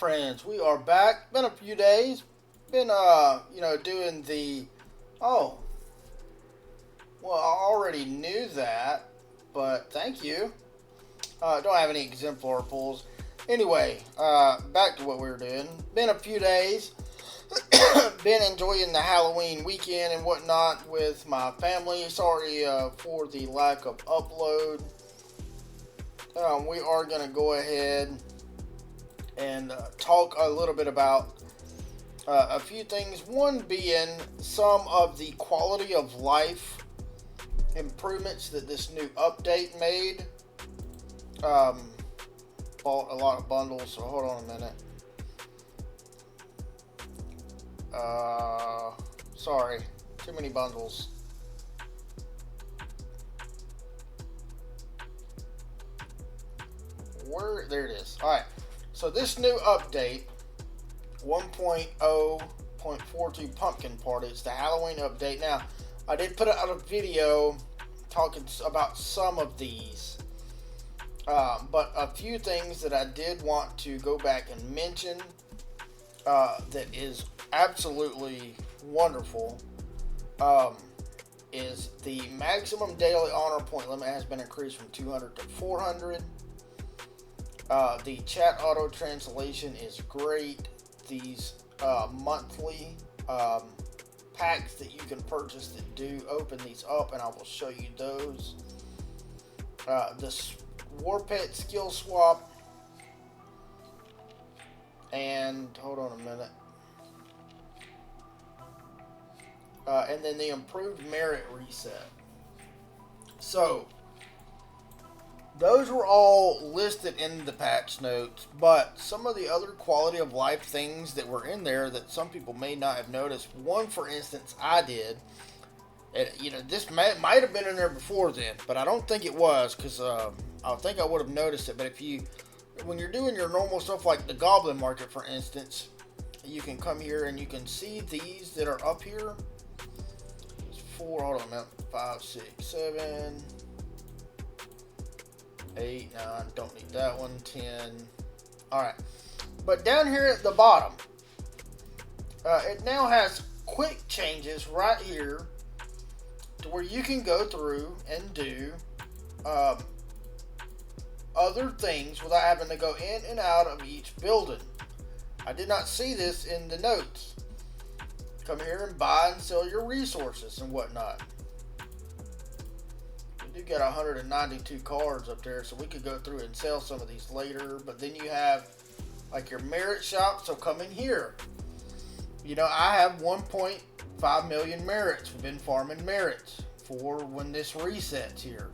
friends, we are back. Been a few days. Been doing the oh, well, I already knew that, but thank you. Don't have any exemplar pulls. Anyway, back to what we were doing. Been a few days. Been enjoying the Halloween weekend and whatnot with my family. Sorry for the lack of upload. We are going to go ahead and talk a little bit about a few things. One being some of the quality of life improvements that this new update made. Bought a lot of bundles, so hold on a minute. Sorry, too many bundles. There it is. Alright, so this new update, 1.0.42 Pumpkin Party, it's the Halloween update. Now, I did put out a video talking about some of these, but a few things that I did want to go back and mention that is absolutely wonderful is the maximum daily honor point limit has been increased from 200 to 400. The chat auto translation is great. These monthly packs that you can purchase that do open these up, and I will show you those. This War Pet skill swap, and hold on a minute. And then the improved merit reset. So those were all listed in the patch notes, but some of the other quality of life things that were in there that some people may not have noticed. One, for instance, I did. And, this might have been in there before then, but I don't think it was, because I think I would have noticed it. But when you're doing your normal stuff like the Goblin Market, for instance, you can come here and you can see these that are up here. It's 4, hold on a minute, 5, 6, 7, 8, 9, don't need that one, 10. Alright, but down here at the bottom, it now has quick changes right here to where you can go through and do other things without having to go in and out of each building. I did not see this in the notes. Come here and buy and sell your resources and whatnot. We do got 192 cards up there, so we could go through and sell some of these later. But then you have like your merit shop, so come in here. I have 1.5 million merits. We've been farming merits for when this resets here.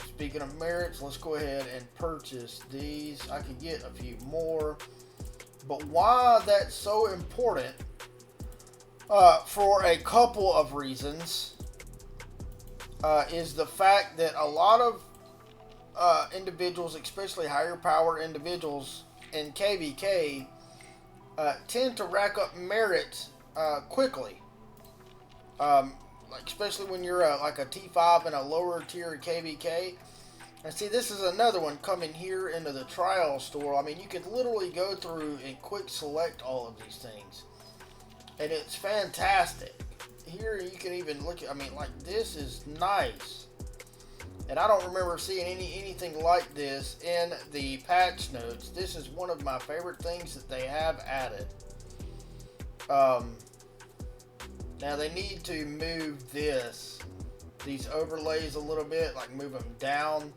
Speaking of merits, let's go ahead and purchase these. I could get a few more, but why that's so important for a couple of reasons is the fact that a lot of individuals, especially higher power individuals in KVK, tend to rack up merits quickly. Especially when you're like a T5 in a lower tier KVK. And see, this is another one coming here into the trial store. I mean, you could literally go through and quick select all of these things, and it's fantastic. Here you can even look at, this is nice. And I don't remember seeing anything like this in the patch notes. This is one of my favorite things that they have added. Now they need to move these overlays a little bit, like move them down.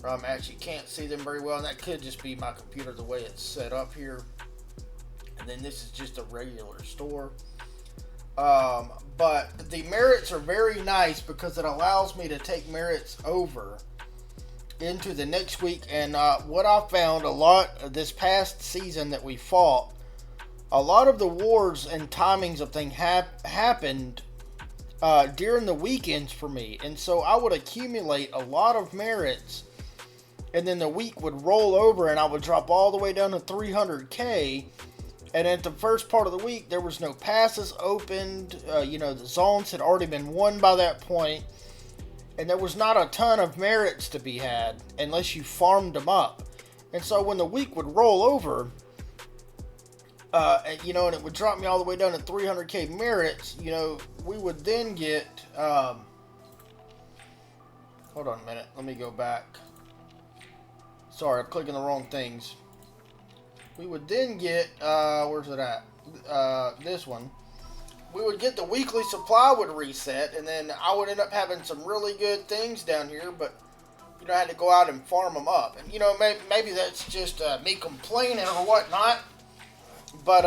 Actually can't see them very well, and that could just be my computer the way it's set up here. And then this is just a regular store. But the merits are very nice because it allows me to take merits over into the next week. And what I found a lot this past season that we fought, a lot of the wars and timings of things happened during the weekends for me. And so I would accumulate a lot of merits, and then the week would roll over and I would drop all the way down to 300k. And at the first part of the week, there was no passes opened. The zones had already been won by that point. And there was not a ton of merits to be had unless you farmed them up. And so when the week would roll over, and it would drop me all the way down to 300k merits, we would then get, hold on a minute, let me go back. Sorry, I'm clicking the wrong things. We would then get, where's it at? This one. We would get the weekly supply would reset, and then I would end up having some really good things down here, but, I had to go out and farm them up. And, maybe that's just me complaining or whatnot. But,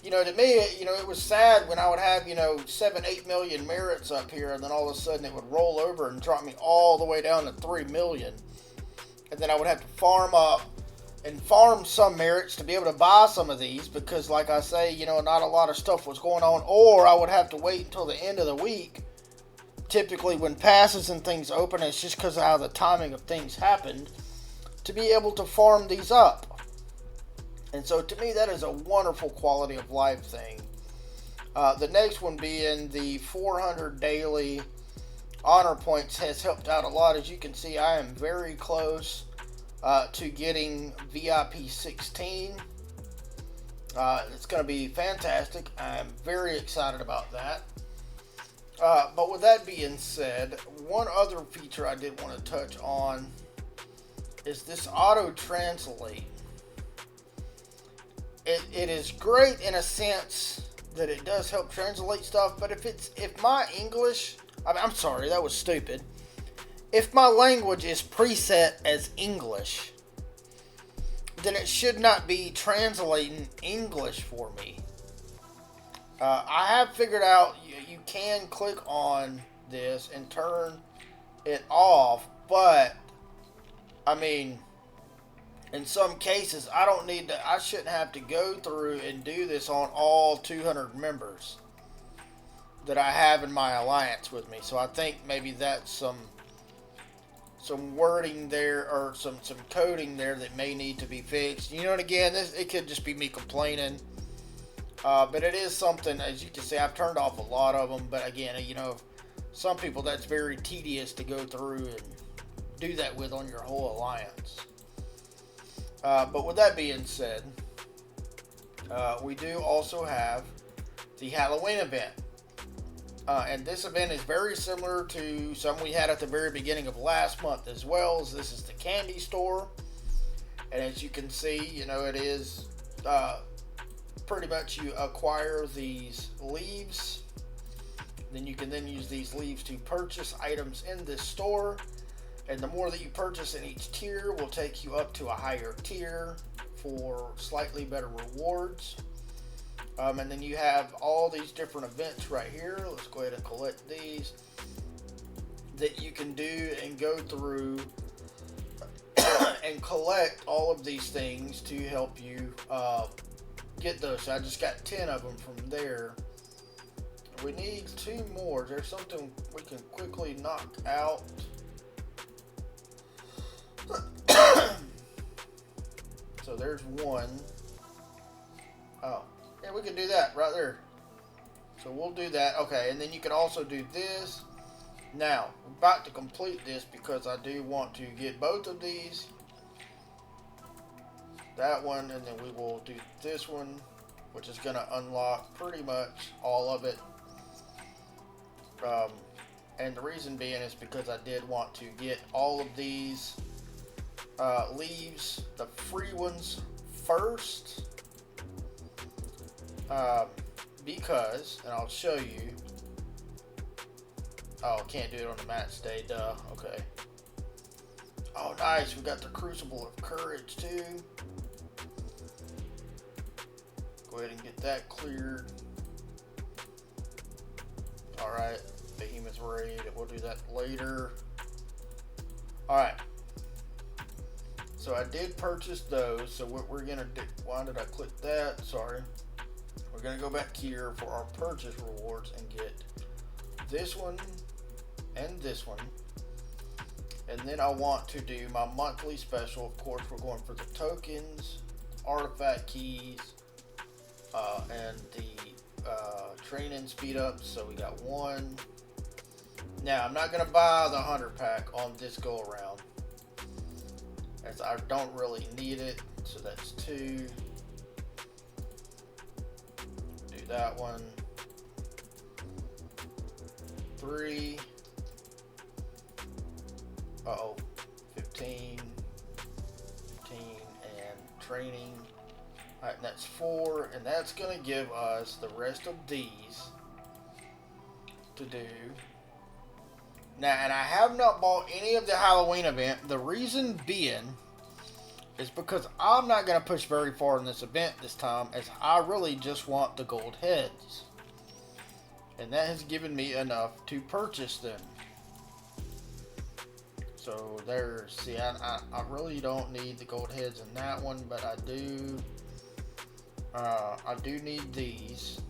to me, it was sad when I would have, 7-8 million merits up here, and then all of a sudden it would roll over and drop me all the way down to 3 million. And then I would have to farm up and farm some merits to be able to buy some of these, because, like I say, not a lot of stuff was going on, or I would have to wait until the end of the week. Typically, when passes and things open, it's just because of how the timing of things happened, to be able to farm these up. And so, to me, that is a wonderful quality of life thing. The next one being the 400 daily honor points has helped out a lot. As you can see, I am very close to getting VIP 16. It's going to be fantastic. I'm very excited about that. But with that being said, one other feature I did want to touch on is this auto translate. It is great in a sense that it does help translate stuff, but if my English, I'm sorry, that was stupid. If my language is preset as English, then it should not be translating English for me. I have figured out you can click on this and turn it off, but in some cases I shouldn't have to go through and do this on all 200 members that I have in my alliance with me. So I think maybe that's some wording there, or some coding there that may need to be fixed. And again, it could just be me complaining. But it is something, as you can see, I've turned off a lot of them. But again, some people, that's very tedious to go through and do that with on your whole alliance. But with that being said, we do also have the Halloween event. And this event is very similar to some we had at the very beginning of last month as well. As this is the candy store. And as you can see, it is pretty much you acquire these leaves. Then you can use these leaves to purchase items in this store. And the more that you purchase in each tier will take you up to a higher tier for slightly better rewards. And then you have all these different events right here. Let's go ahead and collect these that you can do and go through and collect all of these things to help you get those. So I just got 10 of them from there. We need 2 more. There's something we can quickly knock out. So there's one. Oh, yeah, we can do that right there. So we'll do that. Okay, and then you can also do this. Now, I'm about to complete this because I do want to get both of these. That one, and then we will do this one, which is going to unlock pretty much all of it. And the reason being is because I did want to get all of these leaves, the free ones, first. Because, and I'll show you. Oh, can't do it on the match day, duh. Okay. Oh, nice. We got the Crucible of Courage, too. Go ahead and get that cleared. Alright. Behemoth Raid. We'll do that later. Alright. So I did purchase those. So what we're going to do... Why did I click that? Sorry. We're going to go back here for our purchase rewards and get this one and this one. And then I want to do my monthly special. Of course, we're going for the tokens, artifact keys, and the training speed ups. So we got one. Now, I'm not going to buy the 100 pack on this go around. as I don't really need it. So that's 2. Do that one. 3. Uh-oh. 15. 15 and training. Alright, and that's 4, and that's going to give us the rest of these to do. Now, and I have not bought any of the Halloween event. The reason being is because I'm not going to push very far in this event this time, as I really just want the gold heads. And that has given me enough to purchase them. So there's, see, I really don't need the gold heads in that one, but I do need these.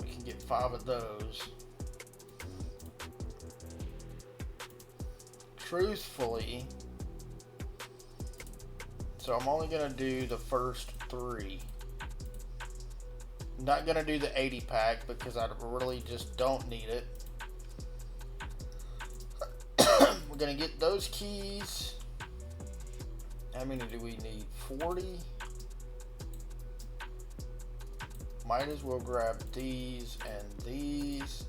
We can get 5 of those. Truthfully, so I'm only going to do the first 3. I'm not going to do the 80 pack because I really just don't need it. We're going to get those keys. How many do we need? 40? Might as well grab these and these.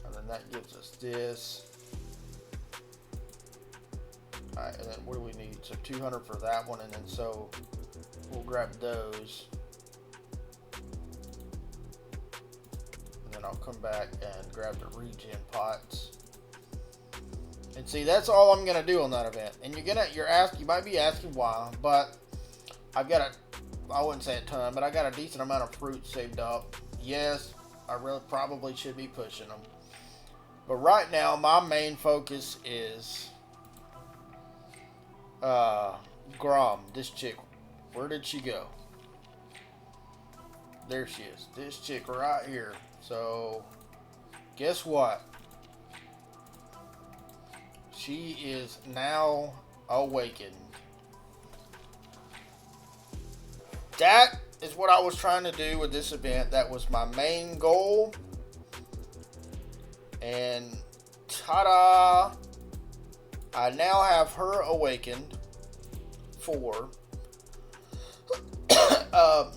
And then that gives us this. Alright, and then what do we need? So 200 for that one, and then so we'll grab those. And then I'll come back and grab the regen pots. And see, that's all I'm gonna do on that event. And you might be asking why, but I've got I wouldn't say a ton, but I got a decent amount of fruit saved up. Yes, I really probably should be pushing them. But right now, my main focus is Grom, this chick. Where did she go? There she is. This chick right here. So, guess what? She is now awakened. That is what I was trying to do with this event. That was my main goal. And ta-da! I now have her awakened for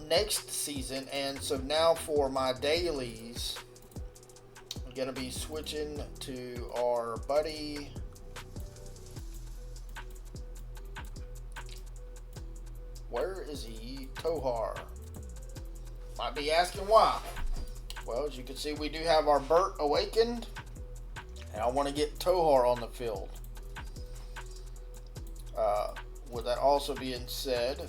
next season. And so now for my dailies, I'm going to be switching to our buddy. Where is he? Tohar. Might be asking why. Well, as you can see, we do have our Bert awakened. And I want to get Tohar on the field. With that also being said,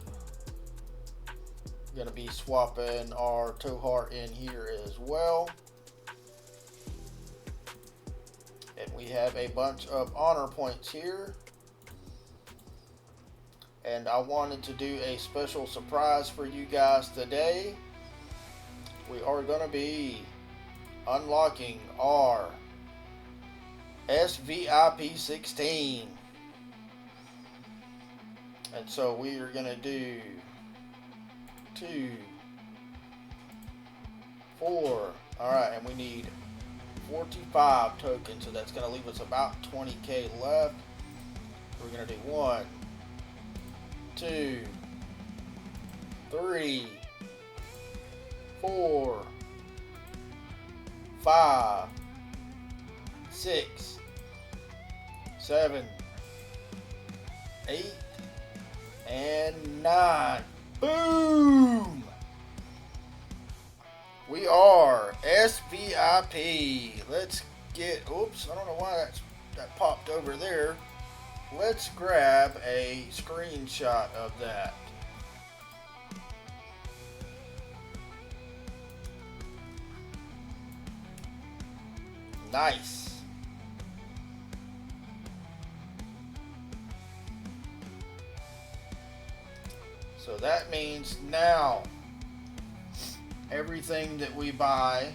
I'm going to be swapping our Tohar in here as well. And we have a bunch of honor points here. And I wanted to do a special surprise for you guys today. We are going to be unlocking our SVIP 16. And so we are going to do 2, 4. Alright, and we need 45 tokens. So that's going to leave us about 20k left. We're going to do 1, 2, 3, 4, 5, 6, 7, 8, and 9. Boom! We are SVIP. Let's get, oops, I don't know why that popped over there. Let's grab a screenshot of that. Nice. So that means now everything that we buy,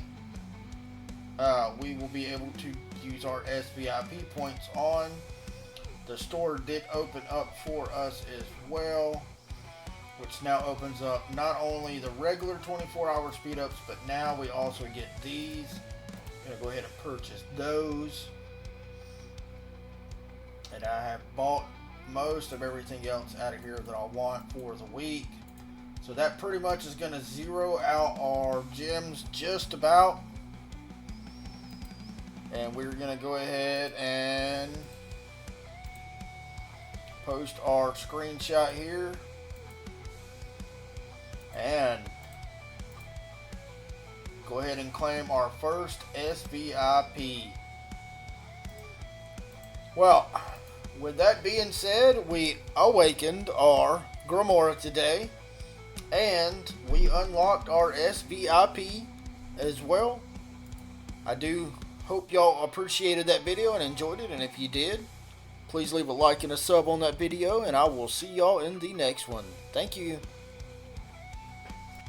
we will be able to use our SVIP points on. The store did open up for us as well, which now opens up not only the regular 24-hour speed ups, but now we also get these. Gonna go ahead and purchase those. And I have bought most of everything else out of here that I want for the week. So that pretty much is gonna zero out our gems just about. And we're gonna go ahead and post our screenshot here. And go ahead and claim our first SVIP. Well, with that being said, we awakened our Grimoire today, and we unlocked our SVIP as well. I do hope y'all appreciated that video and enjoyed it, and if you did, please leave a like and a sub on that video, and I will see y'all in the next one. Thank you.